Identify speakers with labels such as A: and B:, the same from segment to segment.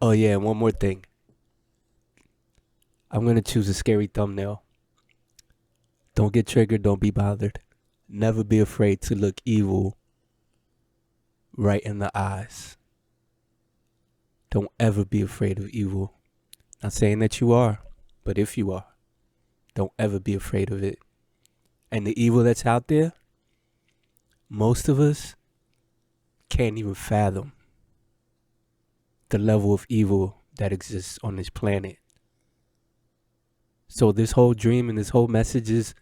A: Oh yeah, and one more thing. I'm gonna choose a scary thumbnail. Don't get triggered, don't be bothered. Never be afraid to look evil right in the eyes. Don't ever be afraid of evil. Not saying that you are, but if you are, don't ever be afraid of it. And the evil that's out there, most of us can't even fathom the level of evil that exists on this planet. So this whole dream and this whole message is,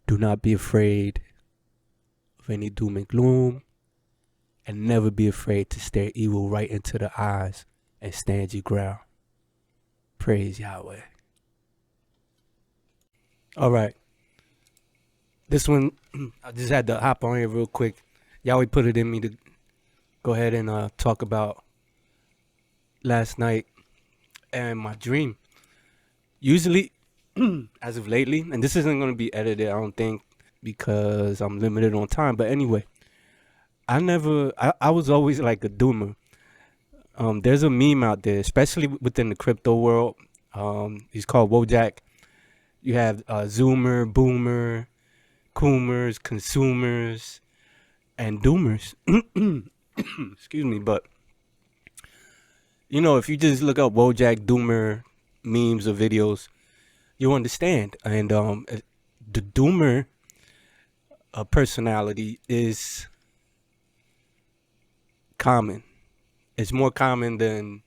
A: do not be afraid of any doom and gloom, and never be afraid to stare evil right into the eyes and stand your ground. Praise Yahweh. All right. This one, I just had to hop on here real quick. Yahweh put it in me to go ahead and talk about last night and my dream. Usually, as of lately, and this isn't going to be edited, I don't think, because I'm limited on time. But anyway, I was always like a doomer. There's a meme out there, especially within the crypto world. He's called Wojak. You have Zoomer, Boomer, Coomers, Consumers, and Doomers. Excuse me, but you know, if you just look up Wojak Doomer memes or videos, you'll understand. And the Doomer personality is common. It's more common than,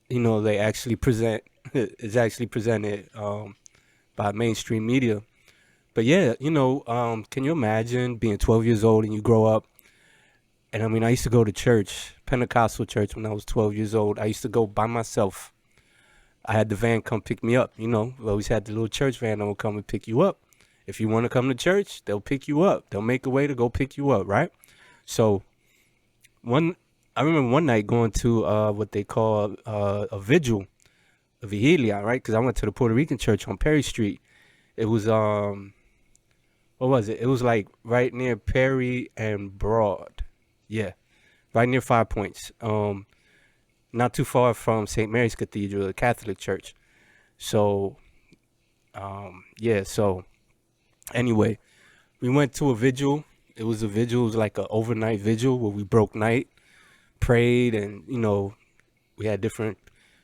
A: you know, they actually present. It's actually presented by mainstream media. But yeah, you know, can you imagine being 12 years old and you grow up? And I mean, I used to go to church, Pentecostal church, when I was 12 years old. I used to go by myself. I had the van come pick me up. You know, we always had the little church van that will come and pick you up. If you want to come to church, they'll pick you up. They'll make a way to go pick you up, right? So I remember one night going to what they call a vigil, a vigilia, right? Because I went to the Puerto Rican church on Perry Street. It was what was it? It was like right near Perry and Broad. Yeah, right near 5 Points. Not too far from St. Mary's Cathedral, the Catholic church. So, yeah. So, anyway, we went to a vigil. It was like an overnight vigil where we broke night, prayed, and you know, we had different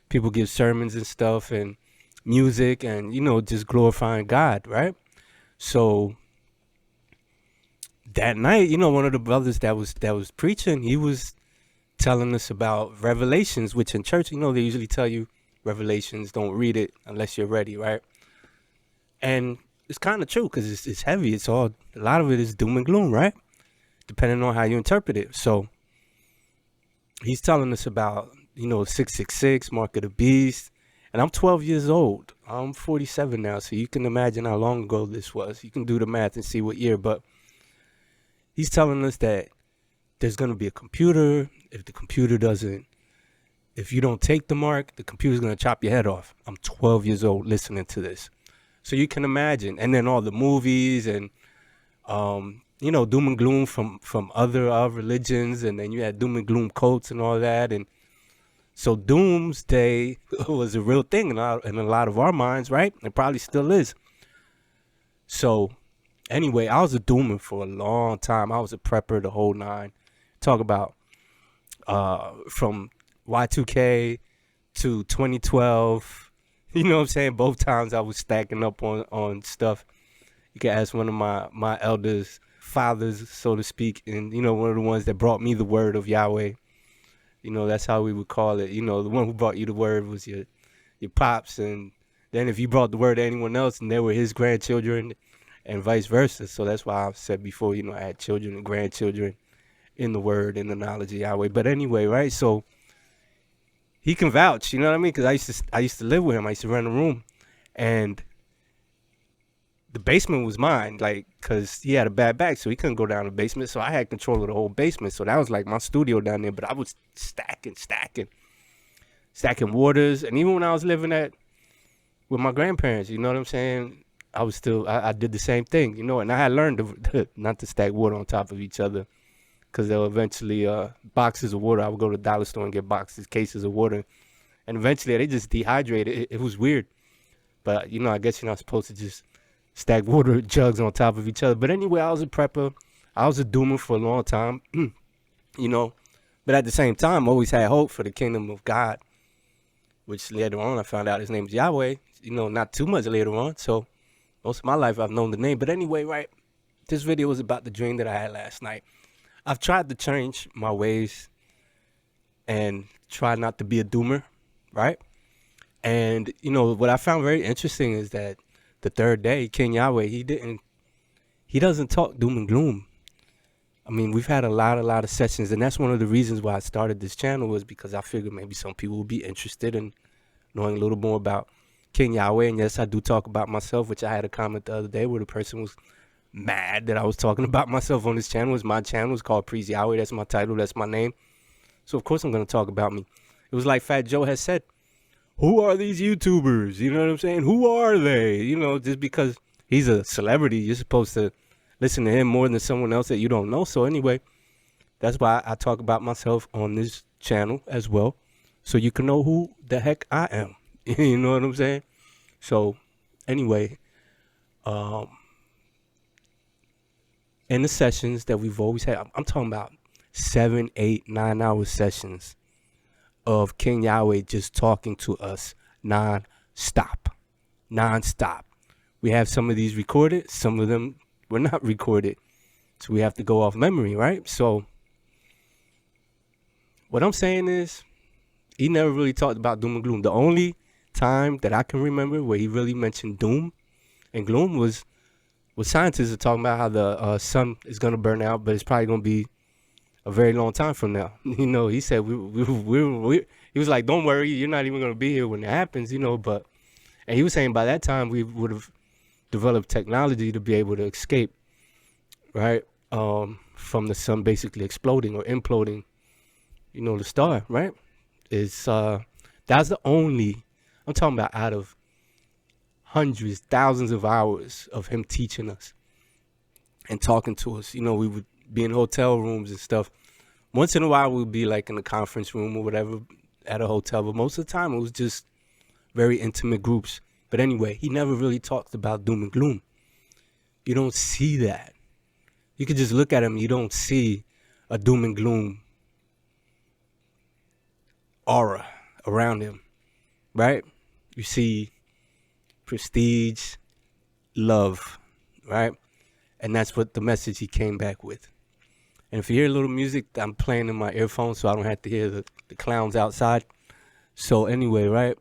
A: people give sermons and stuff, and music, and you know, just glorifying God, right? So that night, you know, one of the brothers that was preaching, he was telling us about Revelations, which in church, you know, they usually tell you Revelations, don't read it unless you're ready, right? And it's kind of true because it's heavy. It's all, a lot of it is doom and gloom, right? Depending on how you interpret it. So he's telling us about, you know, 666, Mark of the Beast. And I'm 12 years old. I'm 47 now, so you can imagine how long ago this was. You can do the math and see what year, but he's telling us that there's going to be a computer. If you don't take the mark, the computer's going to chop your head off. I'm 12 years old listening to this. So you can imagine. And then all the movies and, you know, doom and gloom from other religions. And then you had doom and gloom cults and all that. And so doomsday was a real thing in a lot of our minds, right? It probably still is. So anyway, I was a doomer for a long time. I was a prepper the whole nine. Talk about from Y2K to 2012. You know what I'm saying? Both times I was stacking up on stuff. You can ask one of my elders, fathers, so to speak, and you know, one of the ones that brought me the word of Yahweh. You know, that's how we would call it. You know, the one who brought you the word was your pops, and then if you brought the word to anyone else, and they were his grandchildren, and vice versa. So that's why I said before, you know, I had children and grandchildren in the word and the knowledge of Yahweh. But anyway, right? So he can vouch, you know what I mean? Because I used to live with him. I used to rent a room, and the basement was mine, like, because he had a bad back, so he couldn't go down the basement. So I had control of the whole basement. So that was like my studio down there. But I was stacking waters. And even when I was living with my grandparents, you know what I'm saying? I was still, I did the same thing, you know, and I had learned not to stack water on top of each other. because they'll eventually boxes of water. I would go to the dollar store and get cases of water, and eventually they just dehydrated. It was weird, but I guess you're not supposed to just stack water jugs on top of each other. But anyway, I was a prepper. I was a doomer for a long time, But at the same time, I always had hope for the kingdom of God, which later on I found out his name is Yahweh. Not too much later on. So most of my life I've known the name. But anyway, right, this video was about the dream that I had last night. I've tried to change my ways and try not to be a doomer, right? And, what I found very interesting is that the third day, King Yahweh, he doesn't talk doom and gloom. I mean, we've had a lot of sessions, and that's one of the reasons why I started this channel, was because I figured maybe some people would be interested in knowing a little more about King Yahweh. And yes, I do talk about myself, which I had a comment the other day where the person was mad that I was talking about myself on this channel. It's my channel. It's called Priest Yahweh. That's my title. That's my name. So, of course, I'm going to talk about me. It was like Fat Joe has said, who are these YouTubers? You know what I'm saying? Who are they? Just because he's a celebrity, you're supposed to listen to him more than someone else that you don't know. So anyway, that's why I talk about myself on this channel as well, so you can know who the heck I am. You know what I'm saying? So anyway, in the sessions that we've always had, I'm talking about 7, 8, 9 hour sessions of King Yahweh just talking to us non-stop. We have some of these recorded, some of them were not recorded, so we have to go off memory, right? So what I'm saying is, he never really talked about doom and gloom. The only time that I can remember where he really mentioned doom and gloom was scientists are talking about how the sun is going to burn out, but it's probably going to be a very long time from now. He said he was like, don't worry, you're not even going to be here when it happens, but, and he was saying by that time we would have developed technology to be able to escape, right, from the sun basically exploding or imploding, the star, right? It's that's the only, I'm talking about out of hundreds, thousands of hours of him teaching us and talking to us. We would be in hotel rooms and stuff. Once in a while we'd be like in a conference room or whatever at a hotel, but most of the time it was just very intimate groups. But anyway, he never really talked about doom and gloom. You don't see that. You could just look at him, you don't see a doom and gloom aura around him, right? You see prestige, love, right? And that's what the message he came back with. And if you hear a little music, I'm playing in my earphones so I don't have to hear the clowns outside. So anyway, right?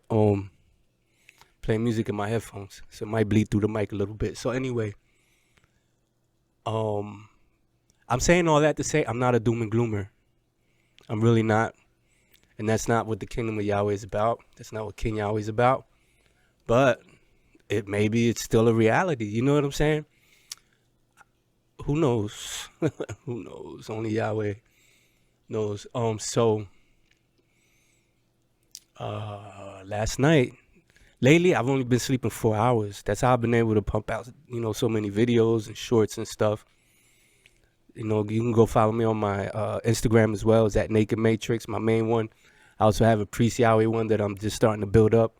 A: Playing music in my headphones, so it might bleed through the mic a little bit. So anyway, I'm saying all that to say I'm not a doom and gloomer. I'm really not. And that's not what the kingdom of Yahweh is about. That's not what King Yahweh is about. But maybe it's still a reality. You know what I'm saying? Who knows? Who knows? Only Yahweh knows. Last night, lately, I've only been sleeping 4 hours. That's how I've been able to pump out, so many videos and shorts and stuff. You can go follow me on my Instagram as well. It's at Naked Matrix, my main one. I also have a Priest Yahweh one that I'm just starting to build up,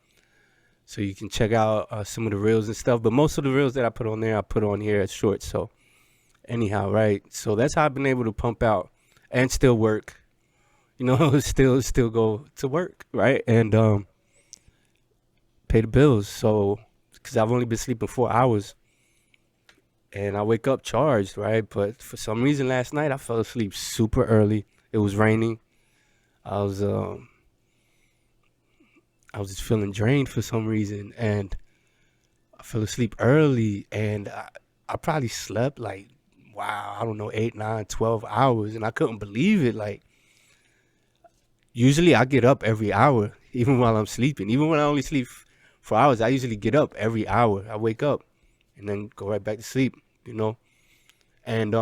A: so you can check out some of the reels and stuff. But most of the reels that I put on there, I put on here as shorts. So anyhow, right? So that's how I've been able to pump out and still work. Still go to work, right? And pay the bills. So because I've only been sleeping 4 hours, and I wake up charged, right? But for some reason last night I fell asleep super early. It was raining. I was just feeling drained for some reason, and I fell asleep early, and I probably slept like, wow, I don't know, 8, 9, 12 hours, and I couldn't believe it. Like, usually I get up every hour, even while I'm sleeping. Even when I only sleep 4 hours, I usually get up every hour. I wake up and then go right back to sleep, And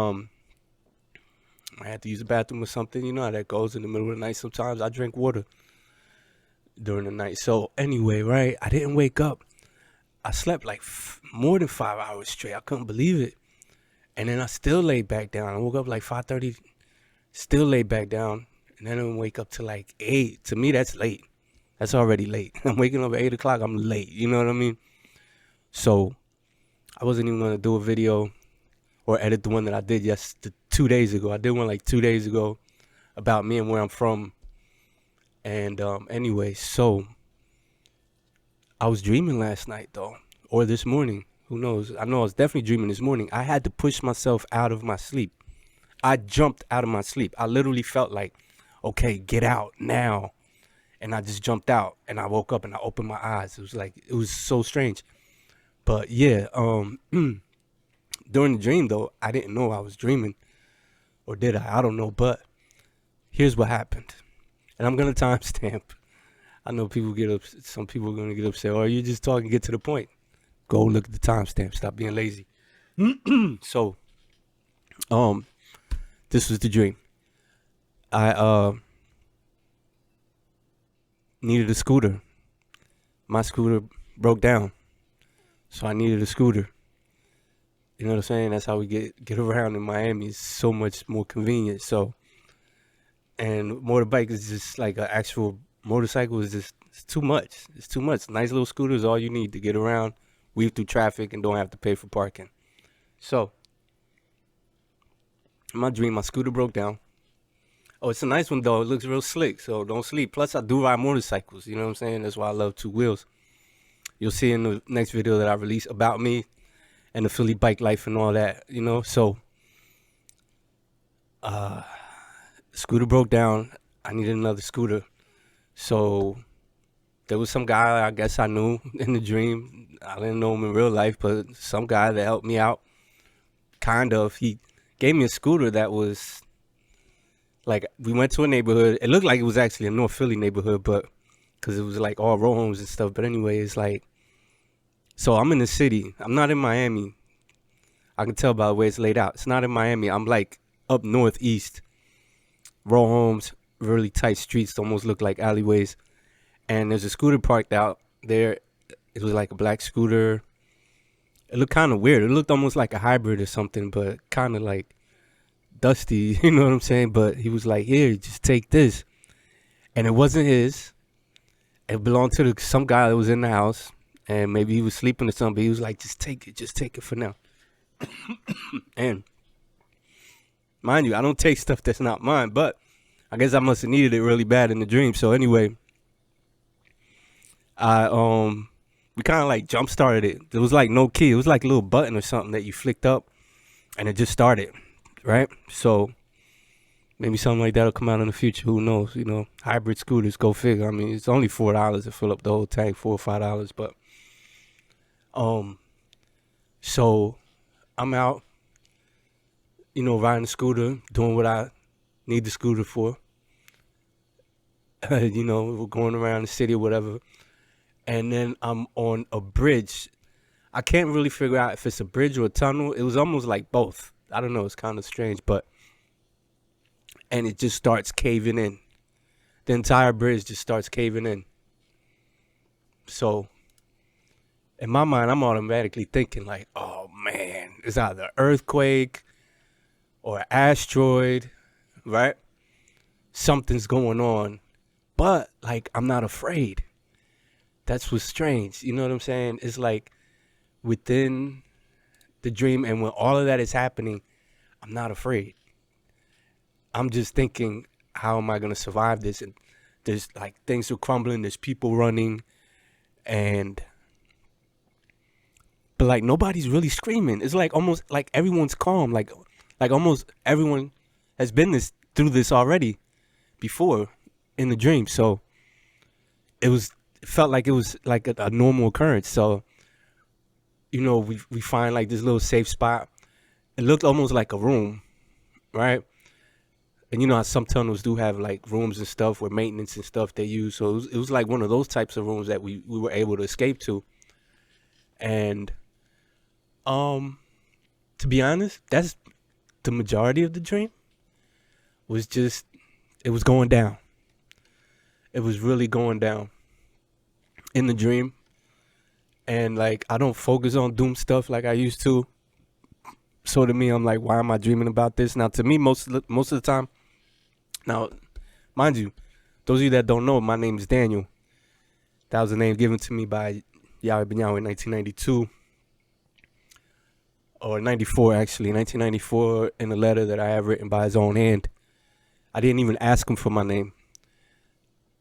A: I had to use the bathroom or something. You know how that goes in the middle of the night. Sometimes I drink water during the night. So anyway, right, I didn't wake up. I slept like more than 5 hours straight. I couldn't believe it. And then I still laid back down. I woke up like 5:30 Still lay back down, and then I wake up to like 8. To me, that's late. That's already late. I'm waking up at 8 o'clock. I'm late. You know what I mean? So I wasn't even gonna do a video or edit the one that I did 2 days ago. I did one like 2 days ago about me and where I'm from. And anyway, so I was dreaming last night though, or this morning. Who knows? I know I was definitely dreaming this morning. I had to push myself out of my sleep. I jumped out of my sleep. I literally felt like, okay, get out now. And I just jumped out, and I woke up and I opened my eyes. It was so strange. But yeah, during the dream though, I didn't know I was dreaming, or did I? I don't know. But here's what happened, and I'm gonna timestamp. I know people get up. Some people are gonna get upset. Or you just talking, get to the point. Go look at the timestamp. Stop being lazy. So, this was the dream. I needed a scooter. My scooter broke down, so I needed a scooter. You know what I'm saying? That's how we get around in Miami. It's so much more convenient. So, and motorbike is just like an actual motorcycle. Is just, it's too much. It's too much. Nice little scooter is all you need to get around, weave through traffic, and don't have to pay for parking. So, in my dream, my scooter broke down. Oh, it's a nice one though. It looks real slick, so don't sleep. Plus, I do ride motorcycles. You know what I'm saying? That's why I love two wheels. You'll see in the next video that I release about me and the Philly bike life and all that. You know, so scooter broke down. I needed another scooter. So there was some guy I guess I knew in the dream. I didn't know him in real life, but some guy that helped me out. Kind of. He gave me a scooter that was like, we went to a neighborhood. It looked like it was actually a North Philly neighborhood, but because it was like all row homes and stuff. But anyway, it's like, so I'm in the city. I'm not in Miami. I can tell by the way it's laid out. It's not in Miami. I'm like up northeast. Row homes, really tight streets, almost look like alleyways. And there's a scooter parked out there. It was like a black scooter. It looked kind of weird. It looked almost like a hybrid or something, but kind of like dusty, you know what I'm saying? But he was like, here, just take this. And it wasn't his. It belonged to some guy that was in the house. And maybe he was sleeping or something. But he was like, just take it for now. And mind you, I don't take stuff that's not mine. But I guess I must have needed it really bad in the dream. So anyway, we kind of like jump started it. It was like no key. It was like a little button or something that you flicked up, and it just started, right? So maybe something like that'll come out in the future. Who knows? You know, hybrid scooters, go figure. I mean, it's only $4 to fill up the whole tank, $4 or $5. But so I'm out, you know, riding the scooter, doing what I need the scooter for. You know, we're going around the city or whatever. And then I'm on a bridge. I can't really figure out if it's a bridge or a tunnel. It was almost like both. I don't know. It's kind of strange, and it just starts caving in. The entire bridge just starts caving in. So in my mind, I'm automatically thinking like, oh man, it's either an earthquake or an asteroid, right? Something's going on. But like, I'm not afraid. That's what's strange. You know what I'm saying? It's like within the dream, and when all of that is happening, I'm not afraid. I'm just thinking, how am I going to survive this? And there's like things are crumbling. There's people running, but like nobody's really screaming. It's like almost like everyone's calm. Like almost everyone has been through this already before in the dream. So it felt like it was like a normal occurrence. So, you know, we find like this little safe spot. It looked almost like a room, right? And you know how some tunnels do have like rooms and stuff where maintenance and stuff they use. So it was like one of those types of rooms that we were able to escape to. And to be honest, that's the majority of the dream. It was going down. It was really going down in the dream. And like, I don't focus on doom stuff like I used to. So to me, I'm like, why am I dreaming about this? Now to me, most of the time, Now, mind you, those of you that don't know, my name is Daniel. That was a name given to me by YAHWEH in 1992. Or 94, actually. 1994, in a letter that I have written by his own hand. I didn't even ask him for my name.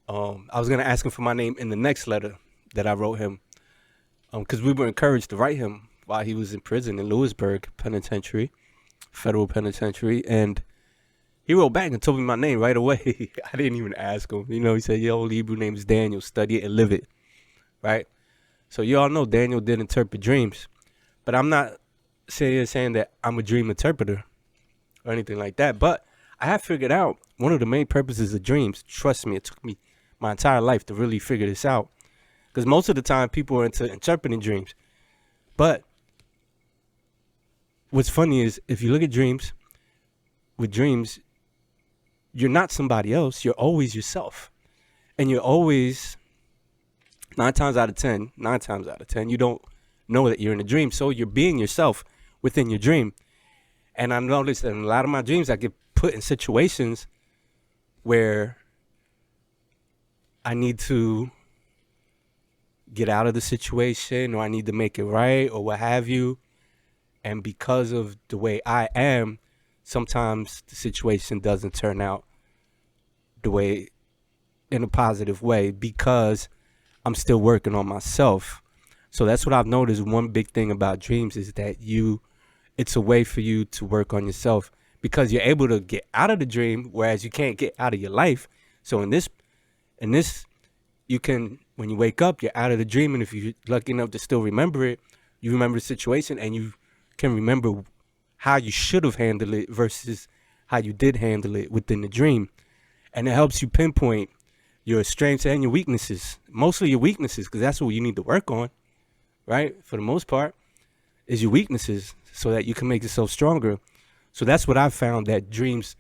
A: I was going to ask him for my name in the next letter that I wrote him. Because we were encouraged to write him while he was in prison in Lewisburg Penitentiary, federal penitentiary. And he wrote back and told me my name right away. I didn't even ask him. You know, he said, your Hebrew name is Daniel. Study it and live it. Right? So you all know Daniel did interpret dreams. But I'm not saying that I'm a dream interpreter or anything like that. But I have figured out one of the main purposes of dreams. Trust me, it took me my entire life to really figure this out. Because most of the time people are into interpreting dreams. But what's funny is if you look at dreams, with dreams, you're not somebody else. You're always yourself. And you're always, 9 times out of 10, you don't know that you're in a dream. So you're being yourself within your dream. And I noticed that in a lot of my dreams, I get put in situations where I need to get out of the situation, or I need to make it right, or what have you. And because of the way I am, sometimes the situation doesn't turn out the way, in a positive way, because I'm still working on myself. So that's what I've noticed. One big thing about dreams is that it's a way for you to work on yourself, because you're able to get out of the dream, whereas you can't get out of your life. So in this, you can, when you wake up, you're out of the dream. And if you're lucky enough to still remember it, you remember the situation and you can remember how you should have handled it versus how you did handle it within the dream. And it helps you pinpoint your strengths and your weaknesses, mostly your weaknesses, because that's what you need to work on, right? For the most part, is your weaknesses, so that you can make yourself stronger. So that's what I found that dreams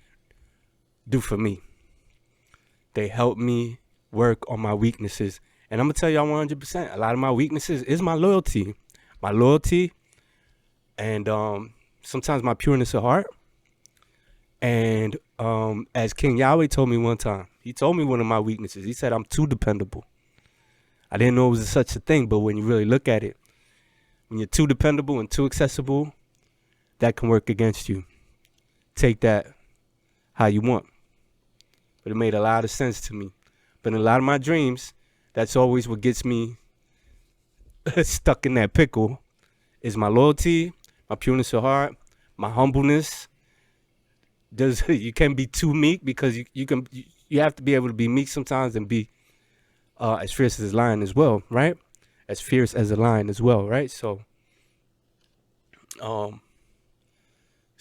A: do for me. They help me work on my weaknesses. And I'm going to tell y'all 100%, a lot of my weaknesses is my loyalty. And sometimes my pureness of heart. And as King Yahweh told me one time, he told me one of my weaknesses. He said, I'm too dependable. I didn't know it was such a thing, but when you really look at it, when you're too dependable and too accessible, that can work against you. Take that how you want. But it made a lot of sense to me. But in a lot of my dreams, that's always what gets me stuck in that pickle, is my loyalty, my pureness of heart, my humbleness. You can't be too meek, because you have to be able to be meek sometimes and be as fierce as a lion as well, right? As fierce as a lion as well, right? So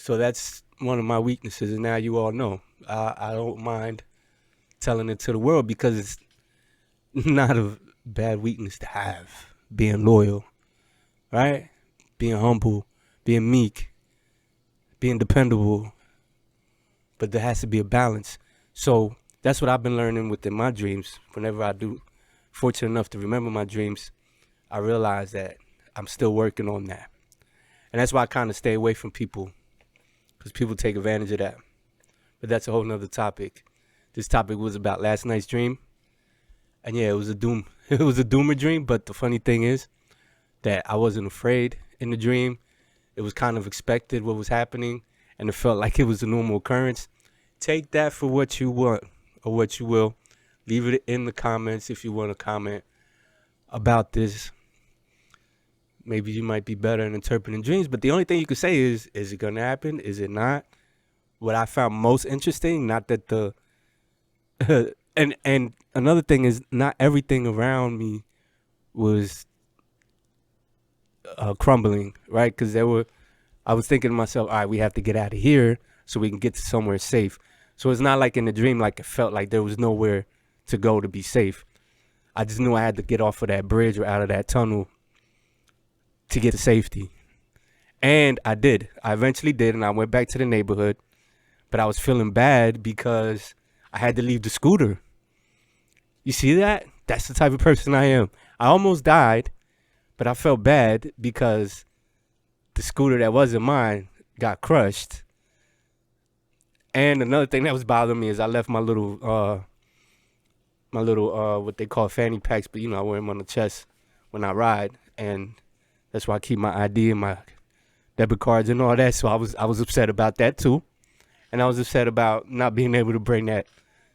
A: that's one of my weaknesses, and now you all know. I don't mind telling it to the world, because it's not a bad weakness to have. Being loyal, right? Being humble, being meek, being dependable. But there has to be a balance. So that's what I've been learning within my dreams. Whenever I do, fortunate enough to remember my dreams, I realize that I'm still working on that. And that's why I kind of stay away from people, because people take advantage of that. But that's a whole nother topic. This topic was about last night's dream. And yeah, it was a doomer dream. But the funny thing is that I wasn't afraid in the dream. It was kind of expected what was happening, and it felt like it was a normal occurrence. Take that for what you want or what you will. Leave it in the comments if you want to comment about this. Maybe you might be better in interpreting dreams, but the only thing you can say is it going to happen? Is it not? What I found most interesting, not that the and another thing is, not everything around me was crumbling, right? Because I was thinking to myself, all right, we have to get out of here so we can get to somewhere safe. So it's not like in the dream, like it felt like there was nowhere to go to be safe. I just knew I had to get off of that bridge or out of that tunnel to get to safety. And I did. I eventually did, and I went back to the neighborhood. But I was feeling bad because I had to leave the scooter. You see that? That's the type of person I am. I almost died, but I felt bad because the scooter that wasn't mine got crushed. And another thing that was bothering me is I left my little what they call fanny packs, but I wear them on the chest when I ride, and that's why I keep my ID and my debit cards and all that. So I was upset about that too, and I was upset about not being able to bring that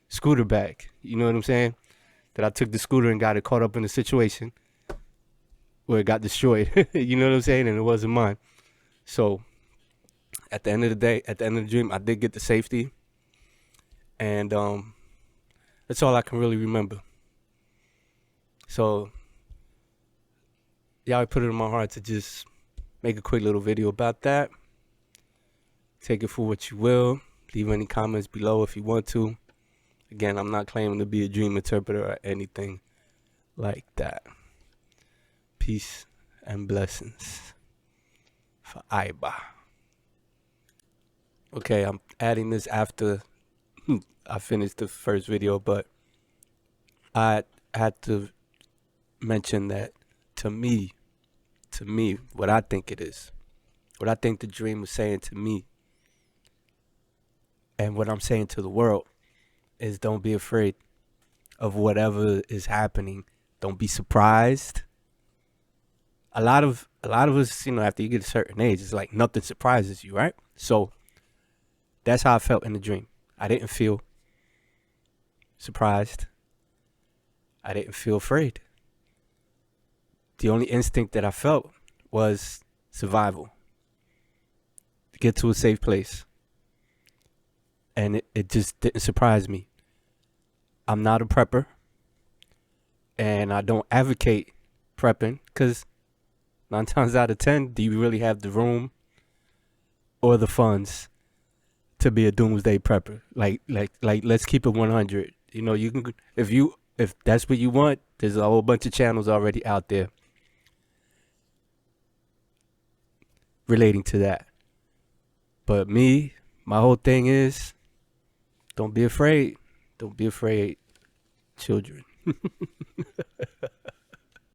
A: scooter back. You know what I'm saying? That I took the scooter and got it caught up in a situation where it got destroyed. You know what I'm saying? And it wasn't mine. So at the end of the day, at the end of the dream, I did get the safety, and that's all I can really remember. So y'all put it in my heart to just make a quick little video about that. Take it for what you will. Leave any comments below if you want to. Again, I'm not claiming to be a dream interpreter or anything like that. Peace and blessings for YAHWEH. Okay, I'm adding this after I finished the first video, but I had to mention that to me, what I think it is, what I think the dream was saying to me, and what I'm saying to the world is don't be afraid of whatever is happening. Don't be surprised. A lot of us, after you get a certain age, it's like nothing surprises you, right? So that's how I felt in the dream. I didn't feel surprised. I didn't feel afraid. The only instinct that I felt was survival. To get to a safe place. And it just didn't surprise me. I'm not a prepper. And I don't advocate prepping, because 9 times out of 10, do you really have the room or the funds to be a doomsday prepper? Like let's keep it 100. You can, if that's what you want, there's a whole bunch of channels already out there relating to that. But me, my whole thing is, don't be afraid. Don't be afraid, children.